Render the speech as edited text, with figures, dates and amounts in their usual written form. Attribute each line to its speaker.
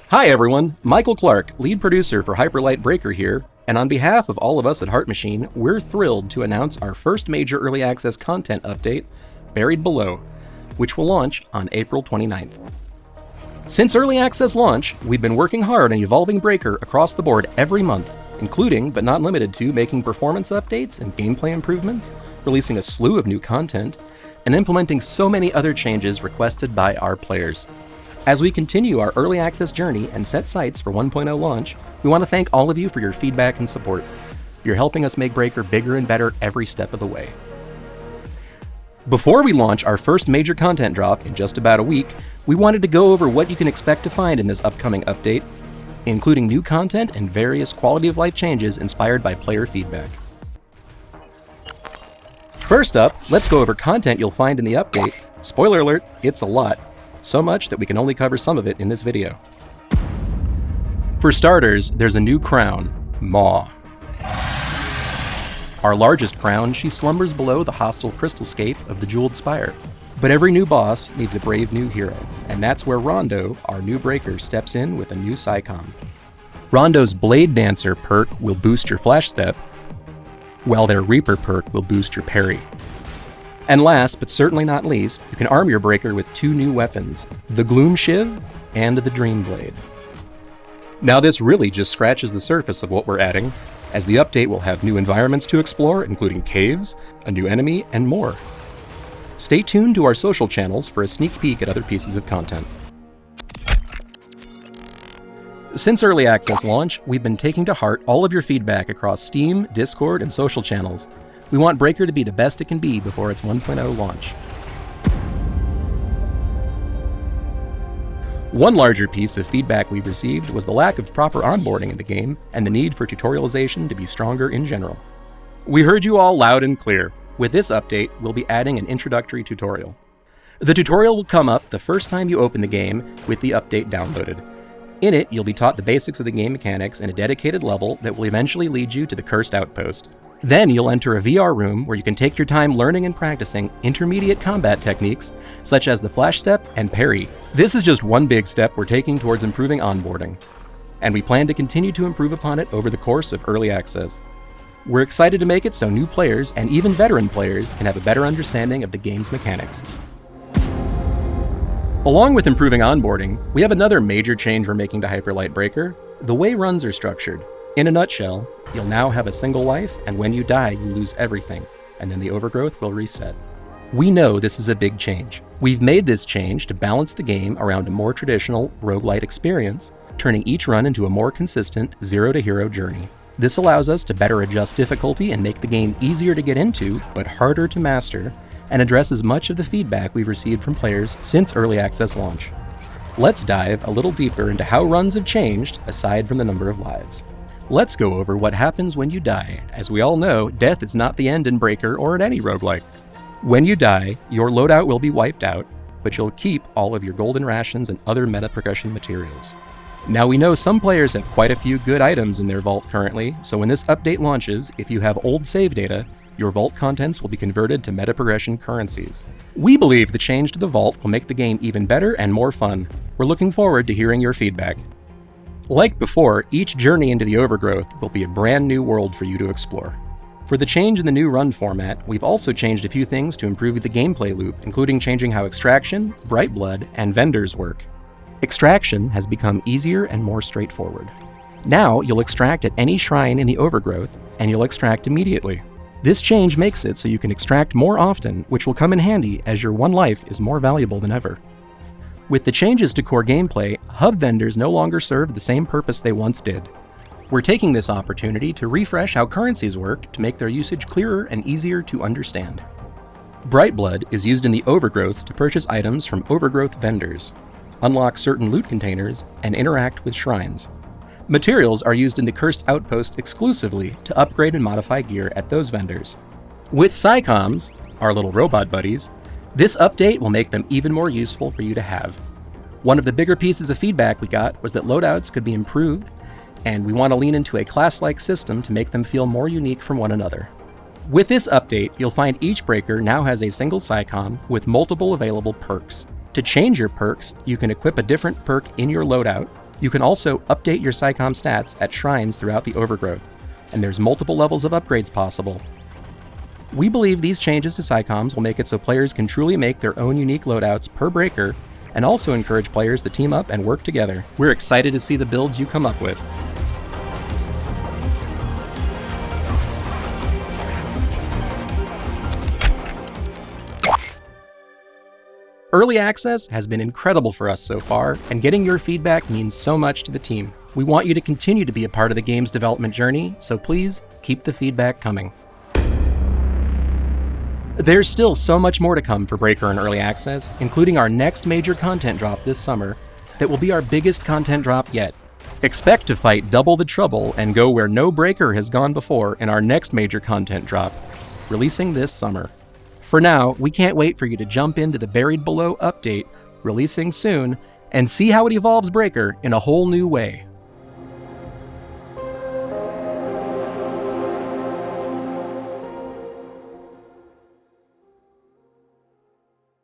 Speaker 1: Hi everyone, Michael Clark, lead producer for Hyperlight Breaker here, and on behalf of all of us at Heart Machine, we're thrilled to announce our first major early access content update, Buried Below, which will launch on April 29th. Since early access launch, we've been working hard on evolving Breaker across the board every month, including, but not limited to, making performance updates and gameplay improvements, releasing a slew of new content, and implementing so many other changes requested by our players. As we continue our early access journey and set sights for 1.0 launch, we want to thank all of you for your feedback and support. You're helping us make Breaker bigger and better every step of the way. Before we launch our first major content drop in just about a week, we wanted to go over what you can expect to find in this upcoming update, including new content and various quality of life changes inspired by player feedback. First up, let's go over content you'll find in the update. Spoiler alert, it's a lot. So much that we can only cover some of it in this video. For starters, there's a new crown, Maw. Our largest crown, she slumbers below the hostile crystalscape of the Jeweled Spire. But every new boss needs a brave new hero, and that's where Rondo, our new breaker, steps in with a new Psycom. Rondo's Blade Dancer perk will boost your flash step, while their Reaper perk will boost your parry. And last, but certainly not least, you can arm your breaker with two new weapons, the Gloom Shiv and the Dream Blade. Now this really just scratches the surface of what we're adding, as the update will have new environments to explore, including caves, a new enemy, and more. Stay tuned to our social channels for a sneak peek at other pieces of content. Since early access launch, we've been taking to heart all of your feedback across Steam, Discord, and social channels. We want Breaker to be the best it can be before its 1.0 launch. One larger piece of feedback we've received was the lack of proper onboarding in the game and the need for tutorialization to be stronger in general. We heard you all loud and clear. With this update, we'll be adding an introductory tutorial. The tutorial will come up the first time you open the game with the update downloaded. In it, you'll be taught the basics of the game mechanics in a dedicated level that will eventually lead you to the Cursed Outpost. Then you'll enter a VR room where you can take your time learning and practicing intermediate combat techniques, such as the flash step and parry. This is just one big step we're taking towards improving onboarding, and we plan to continue to improve upon it over the course of early access. We're excited to make it so new players, and even veteran players, can have a better understanding of the game's mechanics. Along with improving onboarding, we have another major change we're making to Hyperlight Breaker: the way runs are structured. In a nutshell, you'll now have a single life, and when you die, you lose everything, and then the overgrowth will reset. We know this is a big change. We've made this change to balance the game around a more traditional roguelite experience, turning each run into a more consistent zero-to-hero journey. This allows us to better adjust difficulty and make the game easier to get into, but harder to master, and addresses much of the feedback we've received from players since early access launch. Let's dive a little deeper into how runs have changed, aside from the number of lives. Let's go over what happens when you die. As we all know, death is not the end in Breaker or in any roguelike. When you die, your loadout will be wiped out, but you'll keep all of your golden rations and other meta progression materials. Now we know some players have quite a few good items in their vault currently, so when this update launches, if you have old save data, your vault contents will be converted to meta progression currencies. We believe the change to the vault will make the game even better and more fun. We're looking forward to hearing your feedback. Like before, each journey into the overgrowth will be a brand new world for you to explore. For the change in the new run format, we've also changed a few things to improve the gameplay loop, including changing how extraction, bright blood, and vendors work. Extraction has become easier and more straightforward. Now you'll extract at any shrine in the overgrowth, and you'll extract immediately. This change makes it so you can extract more often, which will come in handy as your one life is more valuable than ever. With the changes to core gameplay, hub vendors no longer serve the same purpose they once did. We're taking this opportunity to refresh how currencies work to make their usage clearer and easier to understand. Bright blood is used in the overgrowth to purchase items from overgrowth vendors, unlock certain loot containers, and interact with shrines. Materials are used in the Cursed Outpost exclusively to upgrade and modify gear at those vendors. With Psycoms, our little robot buddies, this update will make them even more useful for you to have. One of the bigger pieces of feedback we got was that loadouts could be improved, and we want to lean into a class-like system to make them feel more unique from one another. With this update, you'll find each breaker now has a single Psycom with multiple available perks. To change your perks, you can equip a different perk in your loadout You can also update your SciComm stats at shrines throughout the overgrowth, and there's multiple levels of upgrades possible. We believe these changes to SciComms will make it so players can truly make their own unique loadouts per breaker, and also encourage players to team up and work together. We're excited to see the builds you come up with. Early access has been incredible for us so far, and getting your feedback means so much to the team. We want you to continue to be a part of the game's development journey, so please keep the feedback coming. There's still so much more to come for Breaker and Early Access, including our next major content drop this summer that will be our biggest content drop yet. Expect to fight double the trouble and go where no Breaker has gone before in our next major content drop, releasing this summer. For now, we can't wait for you to jump into the Buried Below update, releasing soon, and see how it evolves Breaker in a whole new way.